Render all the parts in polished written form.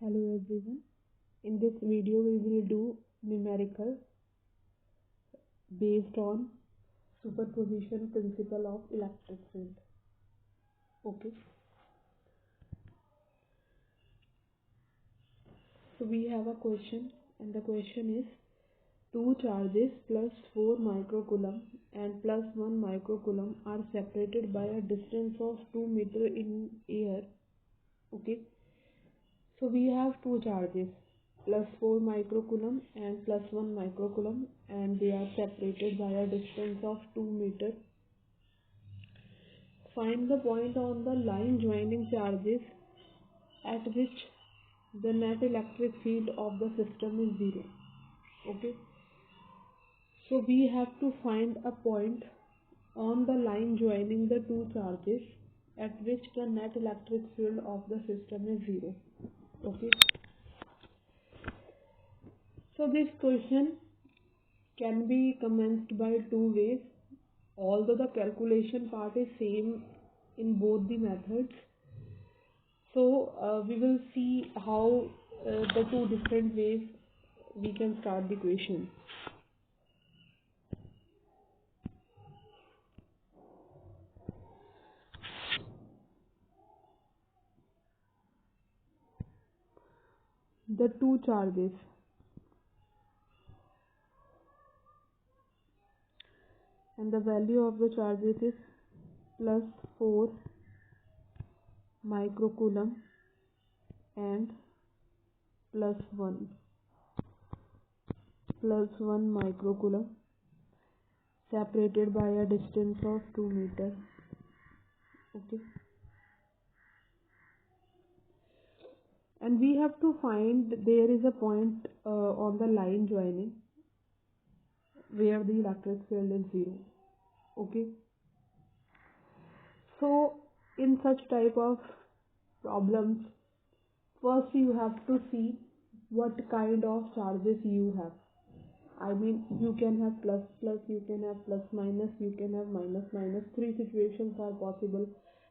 Hello everyone. In this video we will do numerical based on superposition principle of electric field. Okay. So we have a question and the question is two charges plus 4 microcoulomb and plus 1 microcoulomb are separated by a distance of 2 meter in air. Okay. So we have two charges plus 4 microcoulomb and plus 1 microcoulomb and they are separated by a distance of 2 meter. Find the point on the line joining charges at which the net electric field of the system is 0. Okay. So we have to find a point on the line joining the two charges at which the net electric field of the system is 0. Okay. So this question can be commenced by two ways, although the calculation part is same in both the methods. So we will see how the two different ways we can start the question. The two charges. And the value of the charges is plus 4 microcoulomb and plus 1 microcoulomb separated by a distance of 2 meter. Okay. And we have to find there is a point on the line joining where the electric field is 0. Okay. So in such type of problems, first you have to see what kind of charges you have. I mean, you can have plus plus, you can have plus minus, you can have minus minus. Three situations are possible,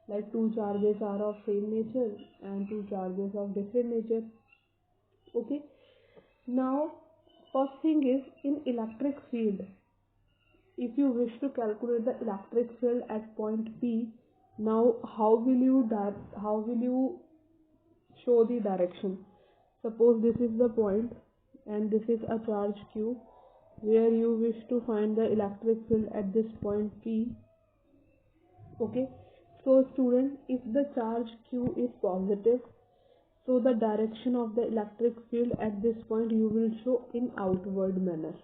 like two charges are of same nature and two charges of different nature. Okay. Now first thing is, in electric field, if you wish to calculate the electric field at point P, now how will you show the direction? Suppose this is the point and this is a charge Q where you wish to find the electric field at this point P. Okay. So student, if the charge Q is positive, so the direction of the electric field at this point you will show in outward manner.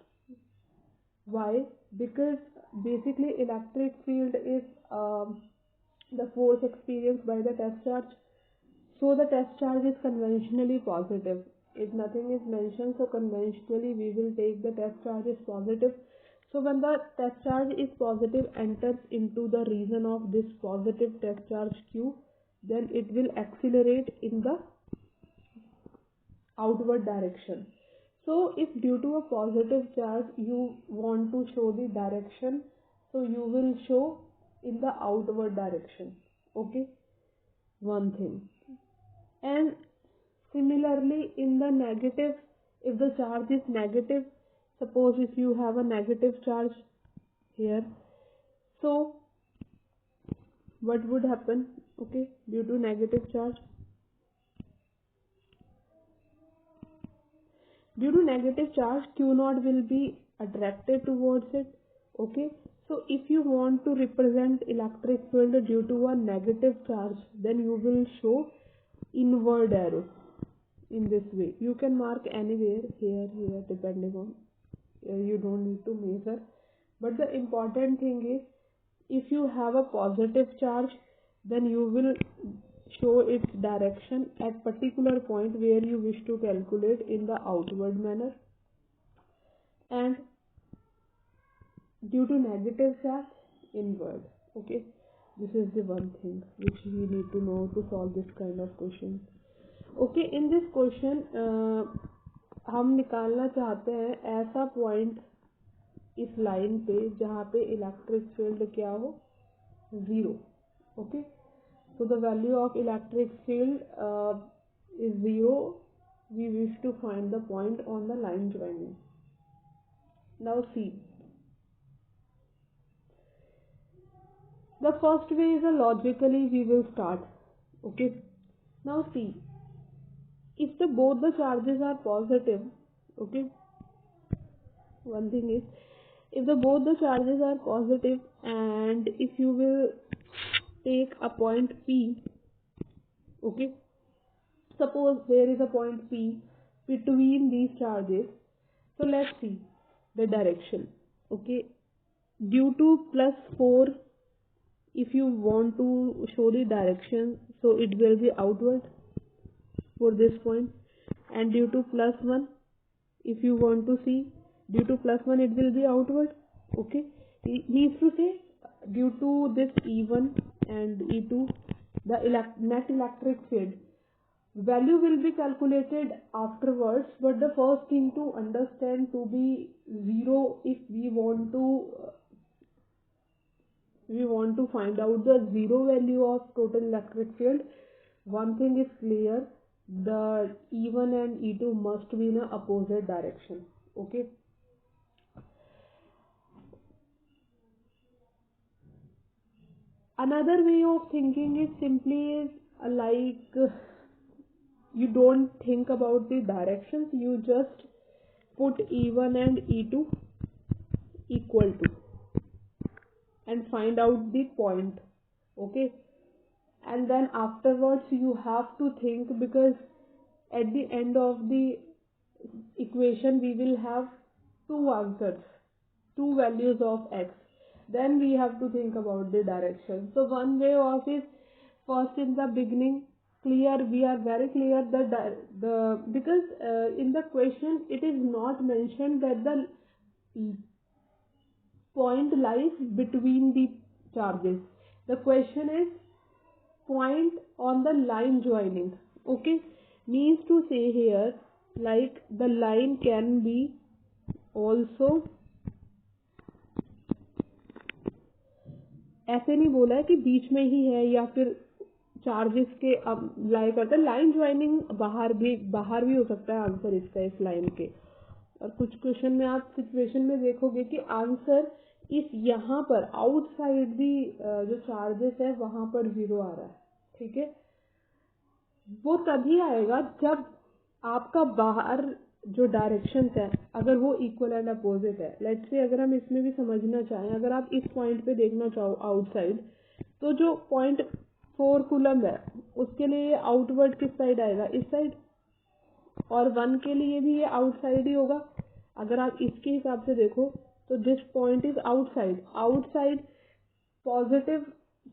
Why? Because basically electric field is the force experienced by the test charge. So the test charge is conventionally positive. If nothing is mentioned, so conventionally we will take the test charge as positive. So when the test charge is positive enters into the region of this positive test charge Q, then it will accelerate in the outward direction. So if due to a positive charge you want to show the direction, so you will show in the outward direction. Okay, one thing. And similarly in the negative, if the charge is negative, suppose if you have a negative charge here, so what would happen? Okay, due to negative charge, Q0 will be attracted towards it. Okay. So if you want to represent electric field due to a negative charge, then you will show inward arrow in this way. You can mark anywhere, here, depending on, you don't need to measure. But the important thing is, if you have a positive charge, then you will show its direction at particular point where you wish to calculate in the outward manner. And due to negative charge, inward. Okay, this is the one thing which we need to know to solve this kind of question. Okay, in this question हम निकालना चाहते हैं ऐसा point इस line पे जहाँ पे electric field क्या हो, 0. Okay. So the value of electric field is 0 we wish to find the point on the line joining. Now see, the first way is a logically we will start. Okay, now see, if both the charges are positive, okay, one thing is, if both the charges are positive and if you will take a point P, okay, suppose there is a point P between these charges, so let's see the direction. Okay, due to +4, if you want to show the direction, so it will be outward for this point, and due to +1, if you want to see, due to +1 it will be outward. Okay, it means to say, due to this E1 and E2, the net electric field value will be calculated afterwards, but the first thing to understand to be zero, if we want to find out the zero value of total electric field, one thing is clear, the E1 and E2 must be in a opposite direction. Okay, another way of thinking is simply like, you don't think about the directions, you just put E1 and E2 equal to and find out the point. Okay, and then afterwards you have to think, because at the end of the equation we will have two answers, two values of x, then we have to think about the direction. So one way of is, first in the beginning, clear, we are very clear that because in the question it is not mentioned that the point lies between the charges. The question is point on the line joining. Okay, means to say here, like the line can be also, ऐसे नहीं बोला है कि बीच में ही है या फिर charges के अब लाई करता है, लाइन ज्वाइनिंग बाहर भी हो सकता है आंसर इसका, इस लाइन के। और कुछ क्वेश्चन में आप सिचुएशन में देखोगे कि आंसर इस यहाँ पर आउटसाइड दी जो चार्जेस है वहां पर 0 आ रहा है। ठीक है, वो तभी आएगा जब आपका बाहर जो डायरेक्शन है अगर वो इक्वल एंड अपोजिट है। लेट्स से अगर हम इसमें भी समझना चाहें, अगर आप इस पॉइंट पे देखना चाहो आउटसाइड, तो जो 0.4 कूलम है उसके लिए आउटवर्ड किस साइड आएगा, इस साइड, और 1 के लिए भी ये आउटसाइड ही होगा। अगर आप इसके हिसाब से देखो तो this point is outside positive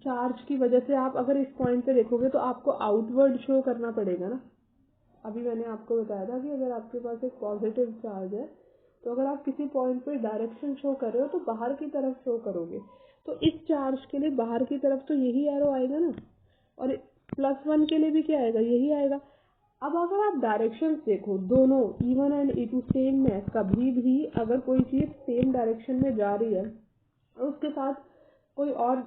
charge की वजह से आप अगर इस पॉइंट पे देखोगे तो आपको आउटवर्ड शो करना पड़ेगा ना। अभी मैंने आपको बताया था कि अगर आपके पास एक पॉजिटिव चार्ज है तो अगर आप किसी पॉइंट पे डायरेक्शन शो कर रहे हो तो बाहर की तरफ शो करोगे, तो इस चार्ज के लिए बाहर की तरफ तो यही एरो आएगा ना, और +1 के लिए भी क्या आएगा, यही आएगा। अब अगर आप डायरेक्शन देखो दोनों E1 एंड E2 सेम है, कभी भी अगर कोई चीज सेम डायरेक्शन में जा रही है और उसके साथ कोई और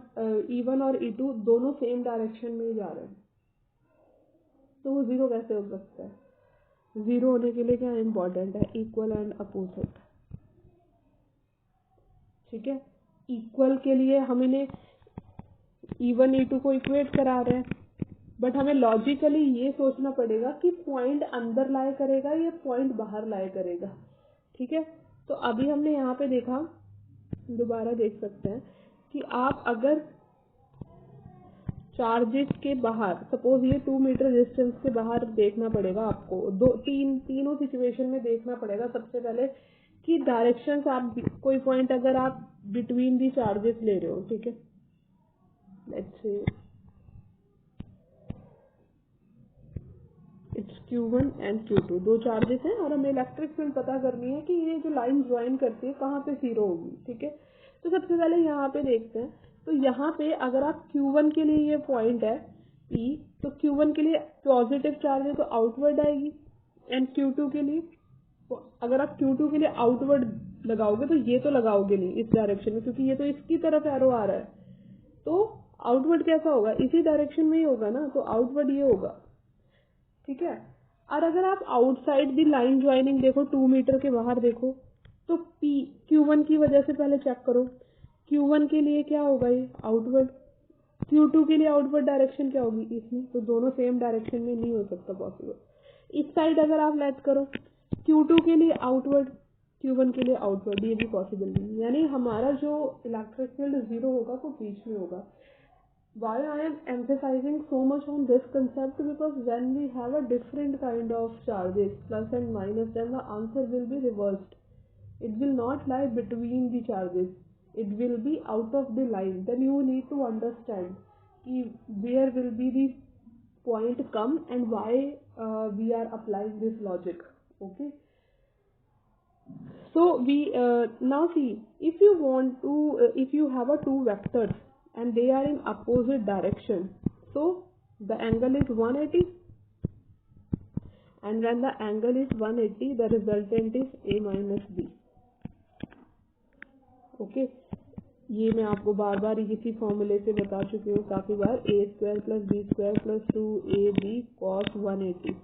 E1 और E2 दोनों सेम डायरेक्शन में जा रहे हैं तो वो 0 कैसे हो सकता है। 0 होने के लिए क्या इम्पोर्टेंट है, इक्वल एंड अपोजिट। ठीक है, इक्वल के लिए हम इन्हें E1 E2 को इक्वेट करा रहे हैं, बट हमें लॉजिकली ये सोचना पड़ेगा कि पॉइंट अंदर लाए करेगा या पॉइंट बाहर लाए करेगा। ठीक है, तो अभी हमने यहाँ पे देखा, दोबारा देख सकते हैं कि आप अगर चार्जेस के बाहर, सपोज ये 2 मीटर डिस्टेंस के बाहर देखना पड़ेगा आपको, तीनों सिचुएशन में देखना पड़ेगा। सबसे पहले कि डायरेक्शंस आप कोई पॉइंट अगर आप बिटवीन दी चार्जेस ले रहे हो, ठीक है, let's say it's Q1 and Q2, 2 charges हैं और हमें इलेक्ट्रिक फील्ड पता करनी है कि ये जो लाइन ज्वाइन करती है कहाँ पे 0 होगी। ठीक है, तो सबसे पहले यहाँ पे देखते हैं। तो यहाँ पे अगर आप Q1 के लिए ये पॉइंट है P, तो Q1 के लिए पॉजिटिव चार्ज है तो आउटवर्ड आएगी, एंड Q2 के लिए, अगर आप Q2 के लिए आउटवर्ड लगाओगे तो ये तो लगाओगे नहीं इस डायरेक्शन में, क्योंकि ये तो इसकी तरफ एरो आ रहा है, तो आउटवर्ड कैसा होगा, इसी डायरेक्शन में ही होगा ना, तो आउटवर्ड ये होगा। ठीक है, और अगर आप आउटसाइड दी लाइन ज्वाइनिंग देखो, 2 मीटर के बाहर देखो, तो पी Q1 की वजह से पहले चेक करो, Q1 के लिए क्या होगा, ये आउटवर्ड, Q2 के लिए आउटवर्ड डायरेक्शन क्या होगी इसमें, तो दोनों सेम डायरेक्शन में नहीं हो सकता पॉसिबल। इस साइड अगर आप लेट करो, Q2 के लिए आउटवर्ड, Q1 के लिए आउटवर्ड, ये भी पॉसिबल नहीं, यानी हमारा जो इलेक्ट्रिक फील्ड जीरो होगा वो बीच में होगा। Why I am emphasizing so much on this concept, because when we have a different kind of charges, plus and minus, then the answer will be reversed. It will not lie between the charges. It will be out of the line. Then you need to understand where will be the point come and why we are applying this logic. Okay. So we now see, if you want to, if you have a two vectors and they are in opposite direction, so the angle is 180, and when the angle is 180, the resultant is a minus b. Okay, ये मैं आपको बार बार इसी फॉर्मूले से बता चुकी हूँ काफी बार, a square plus b square plus 2ab cos 180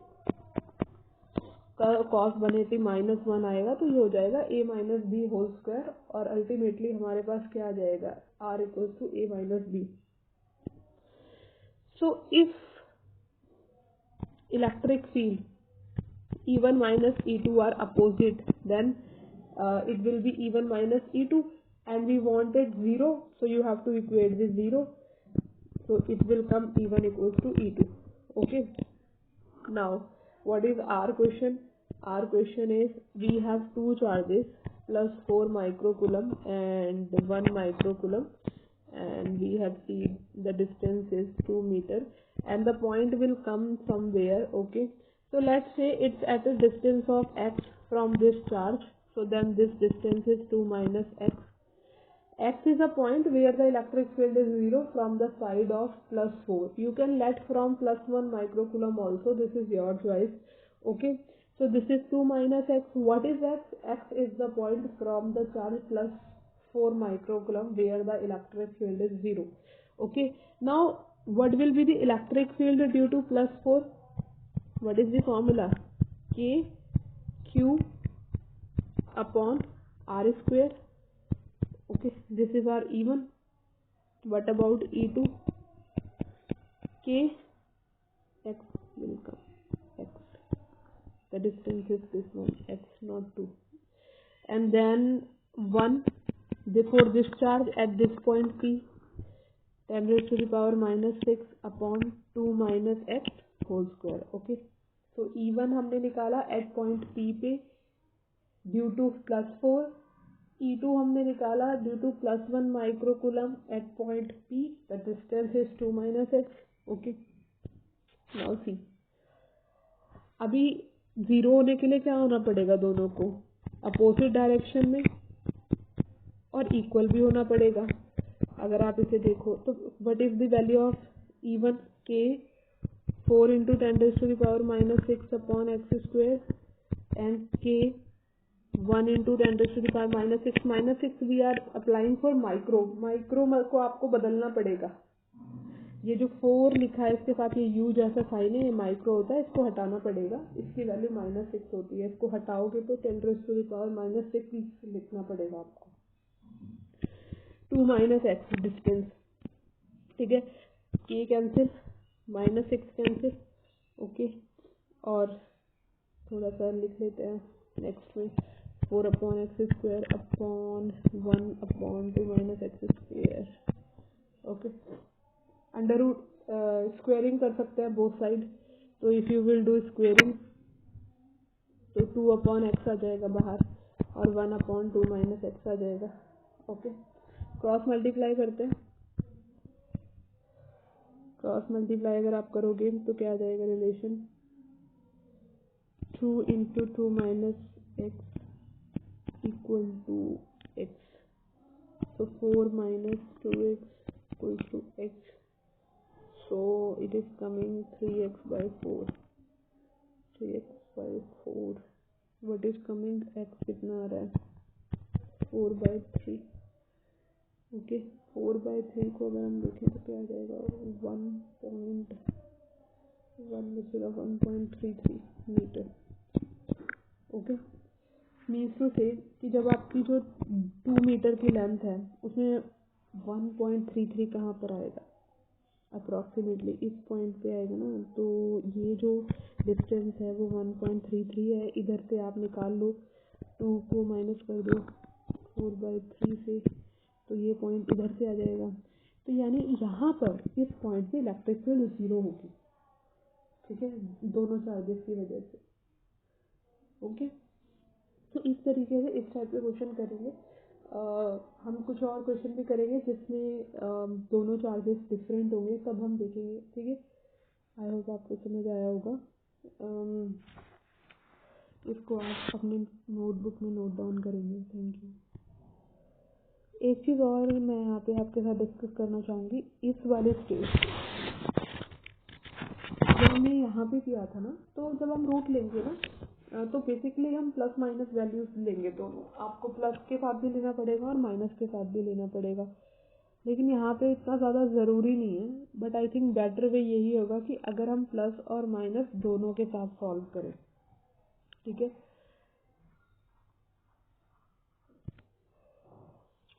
का cos 180 माइनस 1 आएगा, तो ये हो जाएगा a minus B whole square, और अल्टीमेटली हमारे पास क्या आ जाएगा, r equal to a minus B. So if electric field E1 minus E2 are opposite, then it will be E1 minus E2, and we wanted 0, so you have to equate this 0, so it will come E1 equals to E2. Okay, now what is our question? Our question is, we have two charges plus 4 microcoulomb and 1 microcoulomb, and we have seen the distance is 2 meter, and the point will come somewhere. Okay, so let's say it's at a distance of x from this charge, so then this distance is 2 minus x. X is a point where the electric field is 0 from the side of plus 4. You can let from plus 1 microcoulomb also, this is your choice. Okay, so this is 2 minus x. What is x? X is the point from the charge plus 4 microcoulomb where the electric field is 0. Okay, now what will be the electric field due to plus 4? What is the formula? K Q upon R square. Okay, this is our E1. What about E2? K x will come, x, the distance is this one, x not 2, and then 1 before this charge at this point P, 10 raised to the power minus 6 upon 2 minus x whole square. Okay, so E1 हमने निकाला at point P पे due to plus 4, E2 हमने निकाला due to plus 1 microcoulomb at point P, the distance is 2 minus x. Okay, now see, अभी zero होने के लिए क्या होना पड़ेगा, दोनों को अपोजिट डायरेक्शन में और इक्वल भी होना पड़ेगा। अगर आप इसे देखो तो what is the value of E1? K 4 into 10 raised to the power minus 6 upon x square, and K 1 into 10 raised to the power minus 6. Minus 6 we are applying for micro. Micro को आपको बदलना पड़ेगा, ये जो 4 लिखा है इसके साथ ये u जैसा साइन है, ये माइक्रो होता है, इसको हटाना पड़ेगा, इसकी वैल्यू माइनस 6 होती है, इसको हटाओगे तो 10 raised to the power minus 6 लिखना पड़ेगा आपको, 2 minus x डिस्टेंस। ठीक है, k cancel, minus 6 cancel. Okay, और थोड़ा सा लिख लेते हैं नेक्स्ट में, 4 upon x square upon 1 upon 2 minus x square. Okay, under root squaring कर सकते हैं बोथ साइड, तो if you will do squaring तो 2 upon x आ जाएगा बाहर और 1 upon 2 minus x आ जाएगा। ओके, क्रॉस मल्टीप्लाई करते हैं, क्रॉस मल्टीप्लाई अगर आप करोगे तो क्या आ जाएगा relation, 2 into 2 minus x equal to x, so 4 minus 2x equals to x, so it is coming 3x by 4, 3x by 4, what is coming, x कितना आ रहा है 4 by 3। ओके, 4 by 3 को अगर हम देखें तो क्या आ जाएगा, 1.1 बचेगा 1.33, मीटर. ओके, मीन्स टू से कि जब आपकी जो 2 मीटर की लेंथ है उसमें 1.33 कहाँ पर आएगा, अप्रॉक्सीमेटली इस पॉइंट पे आएगा ना. तो ये जो डिस्टेंस है वो 1.33 है. इधर से आप निकाल लो, 2 को माइनस कर दो 4/3 से, तो ये पॉइंट इधर से आ जाएगा. तो यानी यहाँ पर इस पॉइंट पे इलेक्ट्रिक फील्ड 0 होगी. ठीक है, दोनों चार्जेस की वजह से. ओके, तो इस तरीके से इस टाइप के क्वेश्चन करेंगे. हम कुछ और क्वेश्चन भी करेंगे जिसमें दोनों चार्जेस डिफरेंट होंगे, तब हम देखेंगे. ठीक है, आई होप आपको समझ आया होगा. इसको आप अपनी नोटबुक में नोट डाउन करेंगे. Thank you. एक चीज़ और मैं यहाँ पे आपके साथ डिस्कस करना चाहूँगी. इस वाले स्टेज जब हमने यहाँ पे किया था ना, तो जब हम रूट लेंगे ना, तो बेसिकली हम प्लस माइनस वैल्यूज लेंगे दोनों. आपको प्लस के साथ भी लेना पड़ेगा और माइनस के साथ भी लेना पड़ेगा. लेकिन यहाँ पे इतना ज़्यादा ज़रूरी नहीं है. But I think better way यही होगा कि अगर हम प्लस और माइनस दोनों के साथ सॉल्व करें. ठीक है,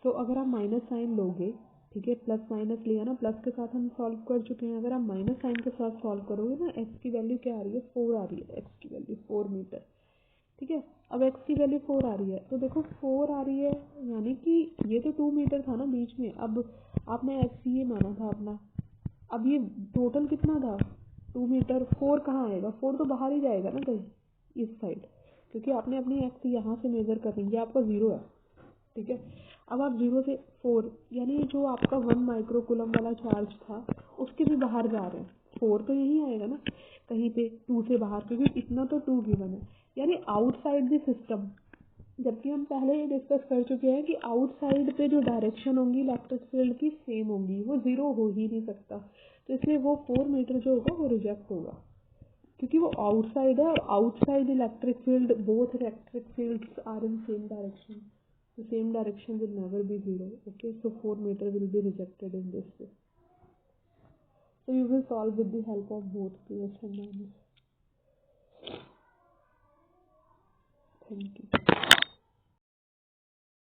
तो अगर आप माइनस साइन लोगे, ठीक है, प्लस माइनस लिया ना, प्लस के साथ हम सॉल्व कर चुके हैं. अगर आप माइनस साइन के साथ सॉल्व करोगे ना, एक्स की वैल्यू क्या आ रही है, 4 आ रही है. एक्स की वैल्यू 4 मीटर. ठीक है, अब एक्स की वैल्यू 4 आ रही है, तो देखो 4 आ रही है यानी कि ये तो 2 मीटर था ना बीच में. अब आपने एक्स ये माना था अपना, अब ये टोटल कितना था, 2 मीटर. 4 कहाँ आएगा, 4 तो बाहर ही जाएगा ना कहीं इस साइड, क्योंकि आपने अपनी एक्स यहाँ से मेजर कर रही है, आपका 0 है. ठीक है, अब आप 0 से 4 यानी जो आपका 1 माइक्रोकूलम वाला चार्ज था उसके भी बाहर जा रहे हैं. 4 तो यही आएगा ना कहीं पे 2 से बाहर, क्योंकि इतना तो 2 गिवन है. यानी आउटसाइड द सिस्टम, जबकि हम पहले ही डिस्कस कर चुके हैं कि आउटसाइड पे जो डायरेक्शन होंगी इलेक्ट्रिक फील्ड की सेम होंगी, वो 0 हो ही नहीं सकता. तो इसलिए वो 4 मीटर जो होगा वो रिजेक्ट होगा, क्योंकि वो आउटसाइड है. और outside electric field, both electric fields are in same direction. The same direction will never be 0. Okay, so 4 meter will be rejected in this way. So you will solve with the help of both plus and minus. Thank you.